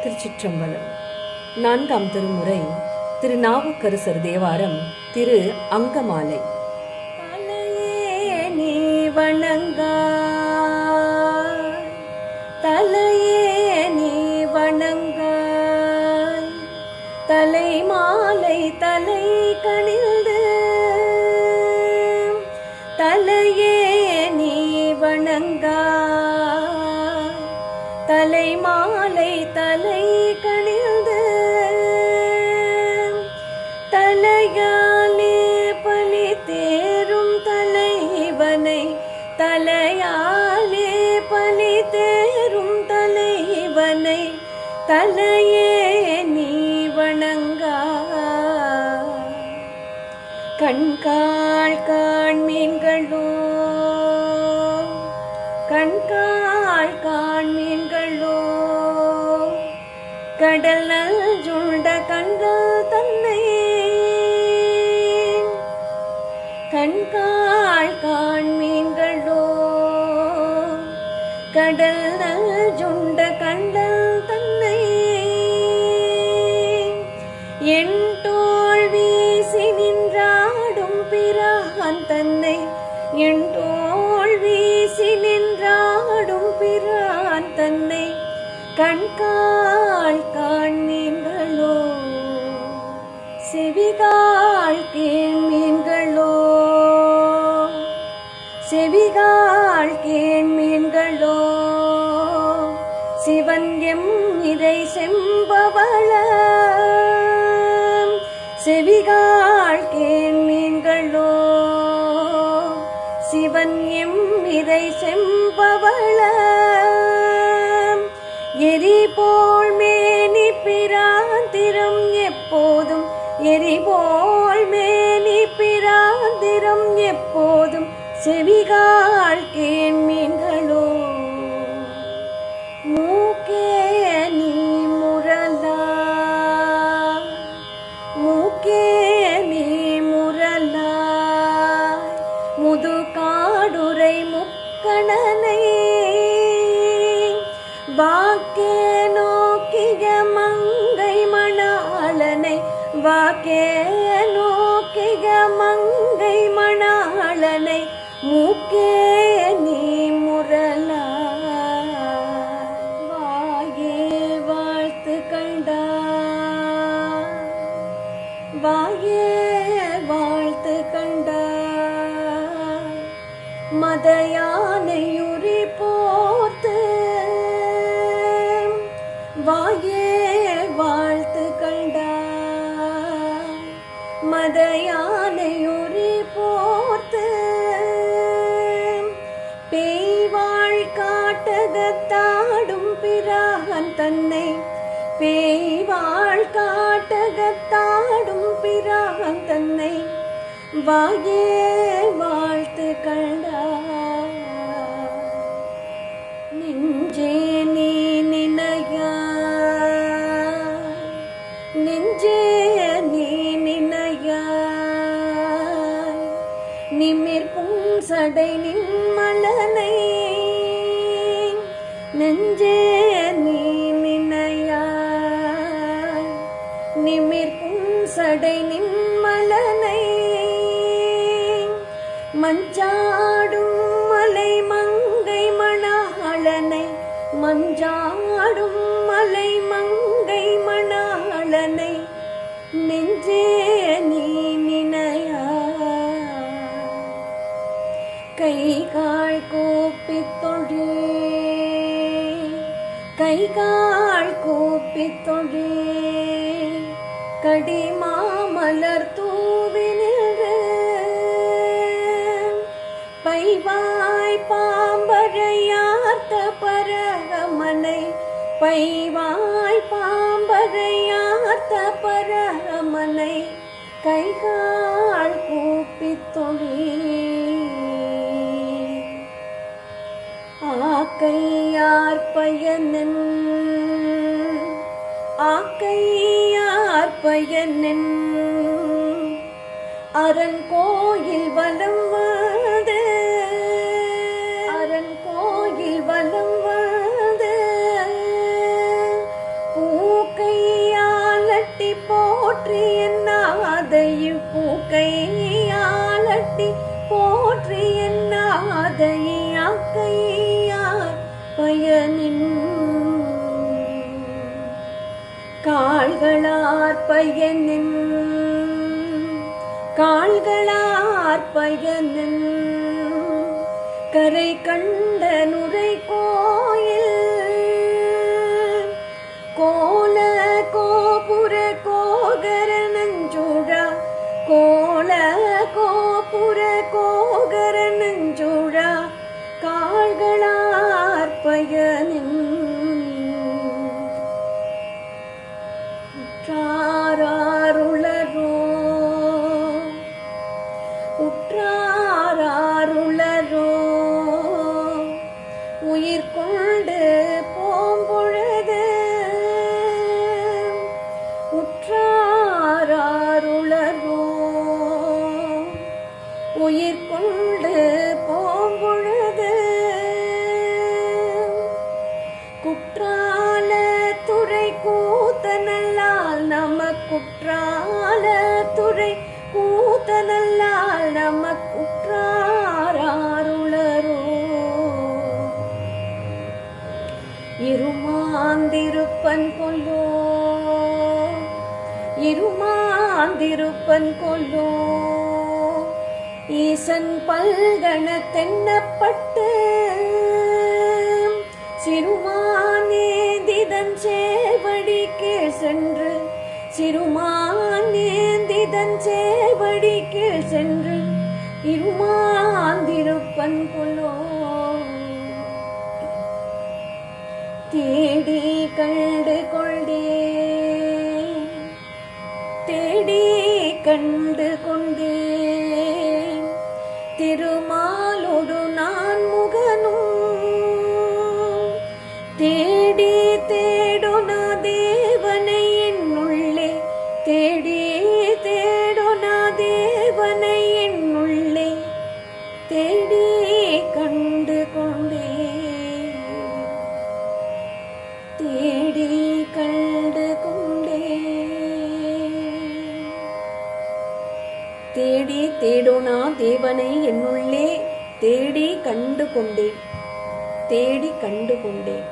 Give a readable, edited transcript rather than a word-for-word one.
திருச்சிற்றம்பலம். நான்காம் திருமுறை திருநாவுக்கரசர் தேவாரம் திரு அங்கமாலை. தலையே நீ வணங்காய், தலையே நீ வணங்காய், தலை மாலை தலை கணிந்து, தலையே நீ வணங்காய், தலை மாலை தலை கணிந்து, தலையாலே பலி தேரும் தலைவனை, தலையாலே பலி தேரும் தலைவனை, தலையே நீ வணங்காய். கண்காள் காண்மீன்களோ, கண்காள் காண்மீன்களோ, கடல் நல்ஜுண்ட கண்கள் தன்னை, கண்காள் காண்மீன்களோ, கடல் நல்ஜுண்ட கண்கள் தன்னை, என் தோள் வீசி நின்றாடும் பிரான் தன்னை, என் தோள் வீசி நின்றாடும் பிரான் தன்னை, கண்காள் காண்மீன்களோ, செவிகாள் கேண்மீன்களோ, செவிகாள் கேண்மீன்களோ, சிவன் எம் இறை செம்பவள, செவிகாள் கேண்மீன்களோ, சிவன் எம் இறை செம்பவள, எரிபோல் மேனி பிராந்திரம் எப்போதும், எரிபோல் மேனி பிராந்திரம் எப்போதும், செவிகாள் கேண்மீன்களோ, மூக்கே நீ முரலாய், மூக்கே நீ முரலாய், முதுகாடுரை முக்கணனை, வாக்கே நோக்கிய மங்கை மணாளனை, வாக்கே நோக்கிய மங்கை மணாளனை, மூக்கே நீ முரலாய். வாயே வாழ்த்து கண்டாய், வாயே வாழ்த்து கண்டாய், மத யானையுரி போர்த்து, வாயே வாழ்த்து கண்டாய், மத யானையுரி போர்த்து, பேய்வாள் காட்டகத்தாடும் பிரான் தன்னை, பேய்வாள் காட்டகத்தாடும் பிரான் தன்னை, வாயே வாழ்த்து கண்டாய். நெஞ்சே நீ நினையாய், நெஞ்சே நீ நினையாய், நிமிர் புன்சடை நின்மலனை, நெஞ்சே நீ நினையாய், நிமிர் புன்சடை நின்மலனை, மஞ்சாடும் மலை மங்கை மணாளனை, மஞ்சாடும் மலை மங்கை மணாளனை, நெஞ்சே நீ நினையாய். கைகாள் கூப்பித் தொழே, கைகாள் கூப்பித் தொழே, கடிமாமலர் தூவி நின்று, பைவாய் பாம்பரையார்த்த பரமனை, பைவாய் பாம்பரையார்த்த பரமனை, கைகாள் கூப்பித் தொழே. ஆக்கையார் பயனென், ஆக்கையார் பயனென், அரண் கோயில் வலம் வந்து, அரண் கோயில் வலம் வந்து, பூ கால்களார்பயனின் கரை கண்ட நுரை கோயில் கோல கோபுர கோகர நஞ்சுழா கோல கோபுர கோகர நஞ்சுழா கால்களார்பயனின் உற்றாருளரோ உற்றாருளரோ உயிர் கொண்டு போம்பொழுது உற்றாருளரோ உயிர் கொண்டு போம்பொழுது குற்றால துறை கூத்தனல்லால் நமக்குற்றால துறை கூத்தனல்லால் நமக்குற்றாருளரோ இருமாந்திருப்பன் கொல்லோ இருமாந்திருப்பன் கொல்லோ ஈசன் பல்கண தென்னப்பட்டு சிறுமானேந்திதன் சேவடி கீழ் சென்று சிறுமானேந்திதன் சேவடி கீழ் சென்று இருமாந்திருப்பன் கொல்லோ தேடி கண்டு கொண்டே தேடி கண்டு கொண்டே திருமாலோடு நான் முகனும் தேடி தேடுனா தேவனை என்னுள்ளே தேடி தேடுனா தேவனை என்னுள்ளே தேடி கண்டு கொண்டே தேடி கண்டு கொண்டே தேடி தேடுனா தேவனை என்னுள்ளே தேடி கண்டு கொண்டேன் தேடி கண்டு கொண்டேன்